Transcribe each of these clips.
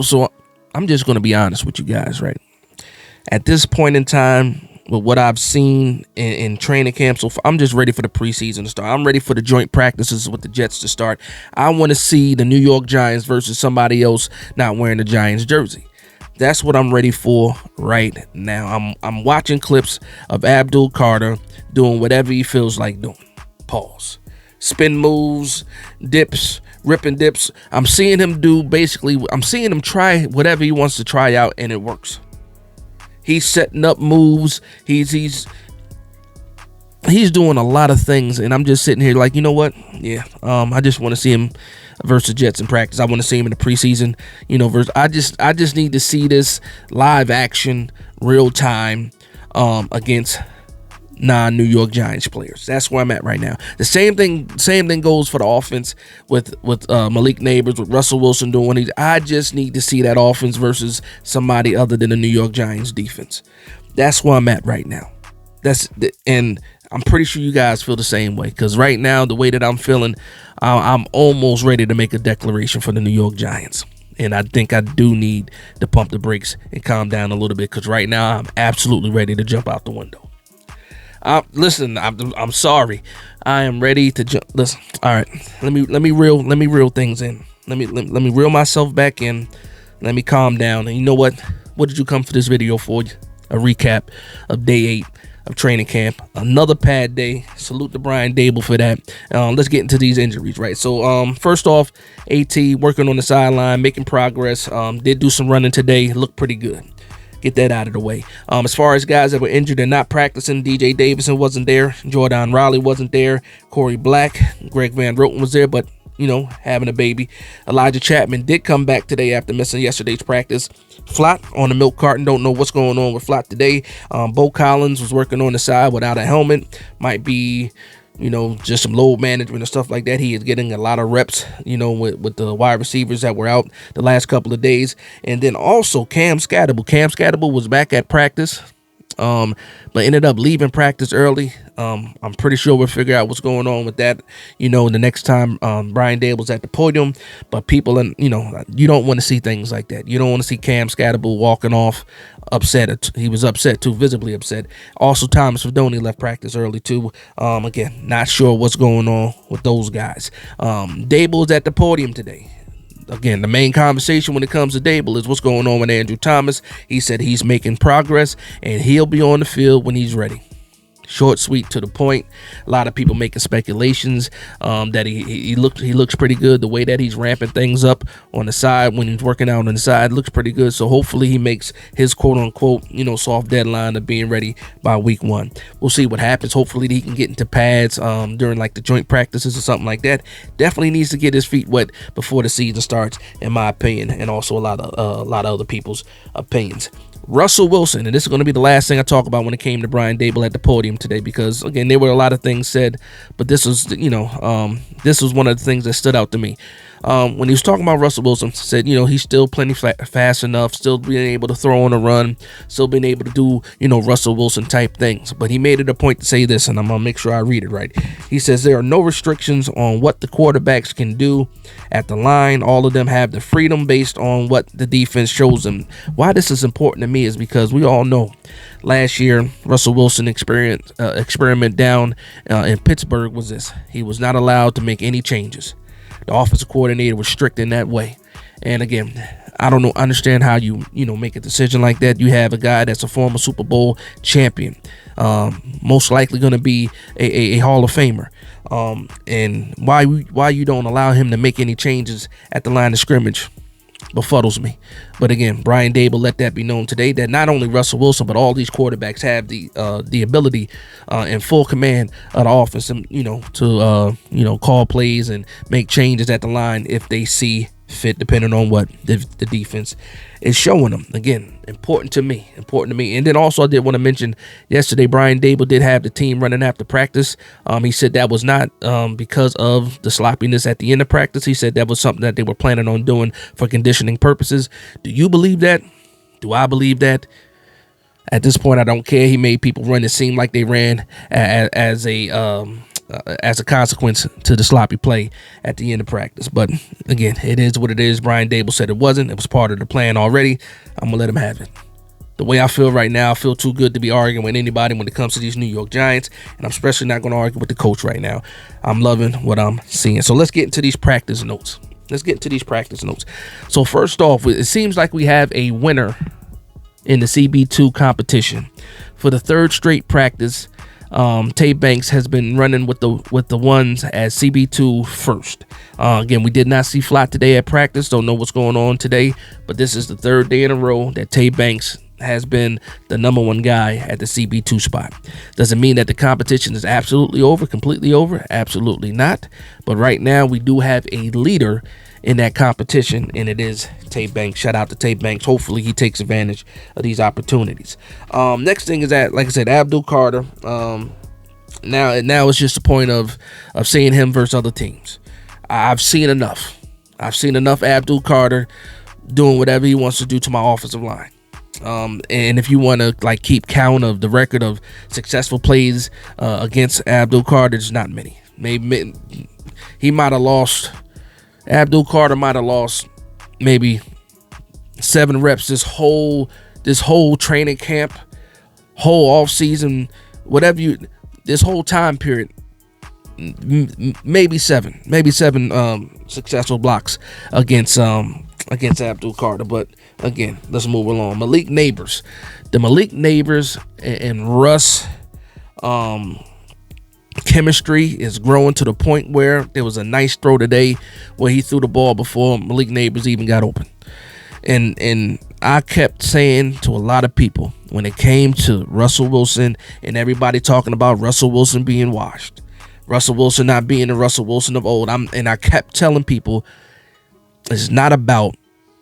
So I'm just going to be honest with you guys, right? At this point in time, with what I've seen in training camp, so I'm just ready for the preseason to start. I'm ready for the joint practices with the Jets to start. I want to see the New York Giants versus somebody else not wearing the Giants jersey. That's what I'm ready for right now. I'm watching clips of Abdul Carter doing whatever he feels like doing. Pause. Spin moves, dips, ripping dips. I'm seeing him try whatever he wants to try out, and it works. He's setting up moves. He's doing a lot of things, and I'm just sitting here like, you know what? Yeah, I just want to see him versus Jets in practice. I want to see him in the preseason. I just need to see this live action, real time, against non-New York Giants players. That's where I'm at right now. The same thing goes for the offense with Malik Neighbors, with Russell Wilson doing these. I just need to see that offense versus somebody other than the New York Giants defense. That's where I'm at right now. And I'm pretty sure you guys feel the same way, because right now, the way that I'm feeling, I'm almost ready to make a declaration for the New York Giants. And I think I do need to pump the brakes and calm down a little bit, because right now I'm absolutely ready to jump out the window. Listen, I'm sorry. I am ready to jump. Listen, all right. Let me reel things in. Let me reel myself back in. Let me calm down. And you know what? What did you come for this video for? A recap of day 8 of training camp. Another pad day. Salute to Brian Dable for that. Let's get into these injuries, right? So, first off, AT working on the sideline, making progress. Did do some running today. Looked pretty good. Get that out of the way. As far as guys that were injured and not practicing, DJ Davison wasn't there. Jordan Riley wasn't there. Corey Black, Greg Van Roten was there, but, having a baby. Elijah Chapman did come back today after missing yesterday's practice. Flott on the milk carton. Don't know what's going on with Flott today. Bo Collins was working on the side without a helmet. Might be just some load management and stuff like that. He is getting a lot of reps, with the wide receivers that were out the last couple of days. And then also Cam Scatterable. Cam Scatterable was back at practice, but ended up leaving practice early. I'm pretty sure we'll figure out what's going on with that, the next time Brian Dable's at the podium. But people, you don't want to see things like that. You don't want to see Cam Scatterable walking off upset. He was upset too, visibly upset. Also, Thomas Fidone left practice early too. Again, not sure what's going on with those guys. Dable's at the podium today. Again, the main conversation when it comes to Dable is what's going on with Andrew Thomas. He said he's making progress and he'll be on the field when he's ready. Short, sweet, to the point. A lot of people making speculations that he looks pretty good. The way that he's ramping things up on the side when he's working out on the side looks pretty good. So hopefully he makes his quote unquote soft deadline of being ready by week 1. We'll see what happens. Hopefully he can get into pads during like the joint practices or something like that. Definitely needs to get his feet wet before the season starts, in my opinion, and also a lot of other people's opinions. Russell Wilson, and this is going to be the last thing I talk about when it came to Brian Dable at the podium today, because again, there were a lot of things said, but this was, this was one of the things that stood out to me. When he was talking about Russell Wilson, said, he's still plenty fast enough, still being able to throw on a run, still being able to do, Russell Wilson type things. But he made it a point to say this, and I'm going to make sure I read it right. He says there are no restrictions on what the quarterbacks can do at the line. All of them have the freedom based on what the defense shows them. Why this is important to me is because we all know last year Russell Wilson experiment down in Pittsburgh was this. He was not allowed to make any changes. The offensive coordinator was strict in that way. And again, I don't understand how you make a decision like that. You have a guy that's a former Super Bowl champion, most likely going to be a Hall of Famer. And why you don't allow him to make any changes at the line of scrimmage befuddles me. But again, Brian Dable let that be known today that not only Russell Wilson, but all these quarterbacks have the ability and full command of the offense, and to call plays and make changes at the line if they see fit, depending on what the defense is showing them. Again, important to me. And then also I did want to mention yesterday, Brian Dable did have the team running after practice. He said that was not because of the sloppiness at the end of practice. He said that was something that they were planning on doing for conditioning purposes. Do you believe that? Do I believe that? At this point, I don't care. He made people run. It seemed like they ran as a as a consequence to the sloppy play at the end of practice. But again, it is what it is. Brian Dable said it wasn't. It was part of the plan already. I'm going to let him have it. The way I feel right now, I feel too good to be arguing with anybody when it comes to these New York Giants, and I'm especially not going to argue with the coach right now. I'm loving what I'm seeing. So let's get into these practice notes. So first off, it seems like we have a winner in the CB2 competition. For the third straight practice, Tay Banks has been running with the ones as CB2 first. Again, we did not see Flat today at practice. Don't know what's going on today, but this is the third day in a row that Tay Banks has been the number one guy at the CB2 spot. Doesn't mean that the competition is absolutely over, completely over. Absolutely not. But right now we do have a leader in that competition, and it is Tay Banks. Shout out to Tay Banks. Hopefully he takes advantage of these opportunities. Next thing is that, like I said, Abdul Carter. Now it's just a point of seeing him versus other teams. I've seen enough. Abdul Carter doing whatever he wants to do to my offensive line. And if you want to keep count of the record of successful plays against Abdul Carter, there's not many. Maybe Abdul Carter might have lost maybe 7 reps this whole training camp, whole off season, this whole time period. Maybe seven successful blocks against Abdul Carter. But again, let's move along. Malik Neighbors and Russ chemistry is growing to the point where there was a nice throw today where he threw the ball before Malik Neighbors even got open. And I kept saying to a lot of people when it came to Russell Wilson and everybody talking about Russell Wilson being washed, Russell Wilson not being the Russell Wilson of old. I kept telling people it's not about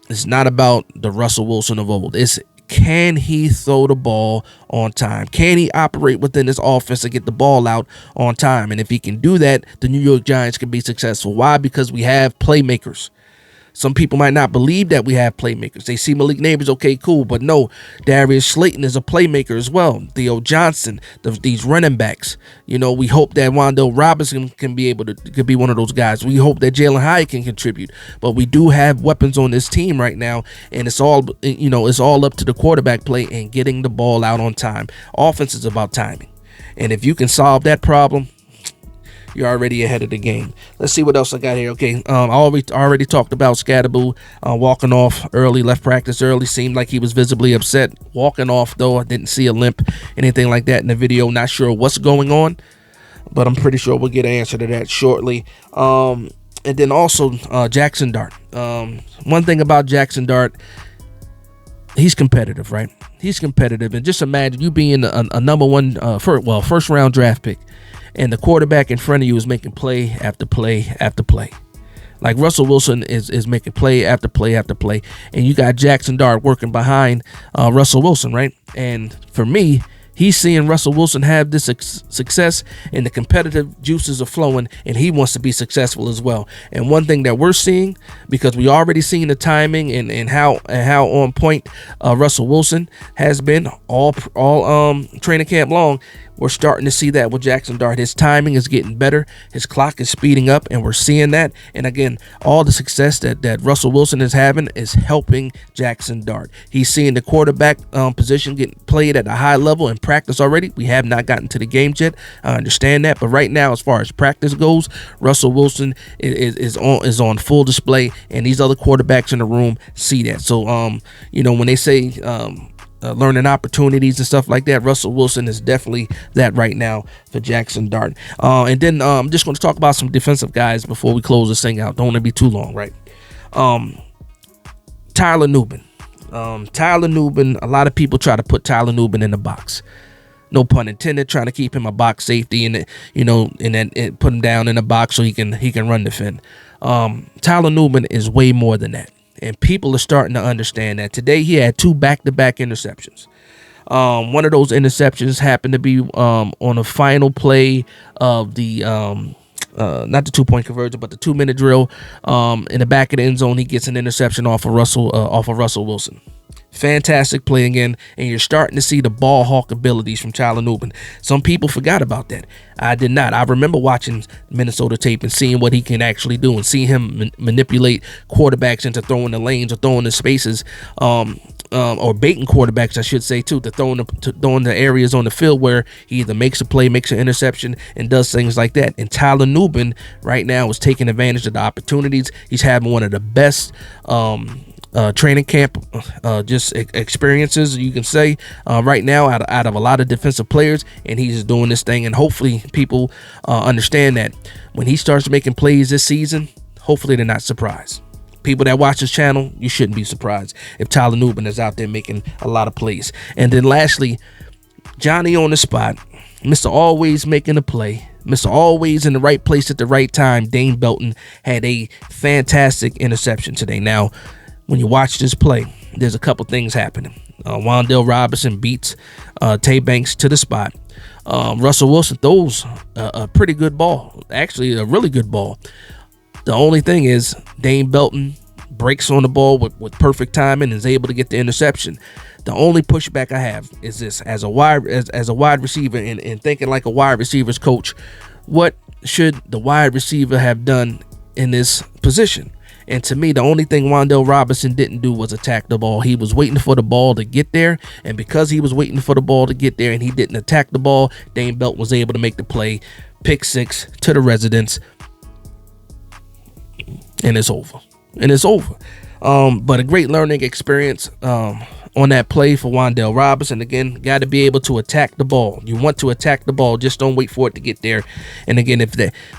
the Russell Wilson of old. It's, can he throw the ball on time? Can he operate within his offense to get the ball out on time? And if he can do that, the New York Giants can be successful. Why? Because we have playmakers. Some people might not believe that we have playmakers. They see Malik Neighbors, okay, cool. But no, Darius Slayton is a playmaker as well. Theo Johnson, these running backs. We hope that Wan'Dale Robinson could be one of those guys. We hope that Jalen Hyatt can contribute. But we do have weapons on this team right now, and it's all up to the quarterback play and getting the ball out on time. Offense is about timing. And if you can solve that problem, you're already ahead of the game. Let's see what else I got here. Okay, I already talked about Scatterboo walking off early, left practice early. Seemed like he was visibly upset walking off, though. I didn't see a limp, anything like that in the video. Not sure what's going on, but I'm pretty sure we'll get an answer to that shortly. And then also Jackson Dart. One thing about Jackson Dart, he's competitive, right? He's competitive. And just imagine you being a number one, first round draft pick, and the quarterback in front of you is making play after play after play. Like Russell Wilson is making play after play after play. And you got Jackson Dart working behind Russell Wilson, right? And for me, he's seeing Russell Wilson have this success, and the competitive juices are flowing, and he wants to be successful as well. And one thing that we're seeing, because we already seen the timing and how on point Russell Wilson has been all training camp long, we're starting to see that with Jackson Dart. His timing is getting better. His clock is speeding up, and we're seeing that. And again, all the success that Russell Wilson is having is helping Jackson Dart. He's seeing the quarterback position getting played at a high level in practice already. We have not gotten to the game yet. I understand that. But right now, as far as practice goes, Russell Wilson is on full display, and these other quarterbacks in the room see that. So, when they say learning opportunities and stuff like that, Russell Wilson is definitely that right now for Jackson Dart. And then I'm just going to talk about some defensive guys before we close this thing out. Don't want to be too long, right? Tyler Nubin. A lot of people try to put Tyler Nubin in the box. No pun intended, trying to keep him a box safety and then put him down in a box so he can run defend. Tyler Nubin is way more than that. And people are starting to understand that. Today, he had 2 back-to-back interceptions. One of those interceptions happened to be on the final play of the not the 2-point conversion, but the 2-minute drill. In the back of the end zone, he gets an interception off of Russell Wilson. Fantastic play again, and you're starting to see the ball hawk abilities from Tyler Nubin. Some people forgot about that. I did not. I remember watching Minnesota tape and seeing what he can actually do, and seeing him manipulate quarterbacks into throwing the lanes or throwing the spaces, or baiting quarterbacks, I should say, too, to throwing the areas on the field where he either makes a play, makes an interception, and does things like that. And Tyler Nubin right now is taking advantage of the opportunities. He's having one of the best training camp experiences, you can say, right now out of a lot of defensive players, and he's just doing this thing. And hopefully people understand that when he starts making plays this season, hopefully they're not surprised. People that watch this channel, you shouldn't be surprised if Tyler Nubin is out there making a lot of plays. And then lastly, Johnny on the spot, Mr. Always making a play, Mr. Always in the right place at the right time, Dane Belton had a fantastic interception today. Now, when you watch this play, there's a couple things happening. Wan'Dale Robinson beats Tay Banks to the spot. Russell Wilson throws a pretty good ball, actually a really good ball. The only thing is Dane Belton breaks on the ball with perfect timing and is able to get the interception. The only pushback I have is this: as a wide receiver and thinking like a wide receivers coach, what should the wide receiver have done in this position? And to me, the only thing Wan'Dale Robinson didn't do was attack the ball. He was waiting for the ball to get there, and because he was waiting for the ball to get there and he didn't attack the ball, Dane Belton was able to make the play, pick six to the residence, and it's over. But a great learning experience on that play for Wan'Dale Robinson. Again, got to be able to attack the ball. You want to attack the ball, just don't wait for it to get there. And again,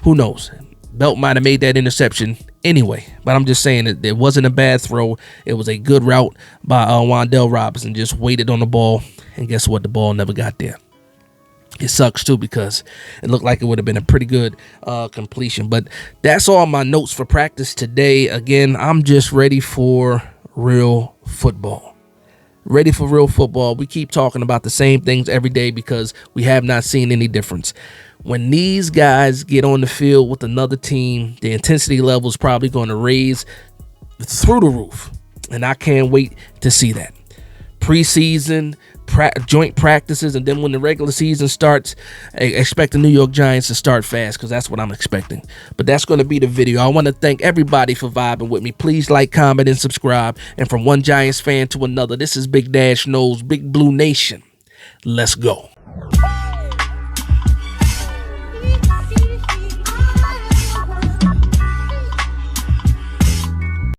who knows? Belt might have made that interception anyway, but I'm just saying that it wasn't a bad throw. It was a good route by Wan'Dale Robinson. Just waited on the ball, and guess what? The ball never got there. It sucks too, because it looked like it would have been a pretty good completion. But that's all my notes for practice today. Again, I'm just ready for real football. Ready for real football. We keep talking about the same things every day because we have not seen any difference. When these guys get on the field with another team, the intensity level is probably going to raise through the roof. And I can't wait to see that. Preseason, joint practices, and then when the regular season starts, expect the New York Giants to start fast, because that's what I'm expecting. But that's going to be the video. I want to thank everybody for vibing with me. Please like, comment, and subscribe. And from one Giants fan to another, this is Big Dash Knows, Big Blue Nation. Let's go.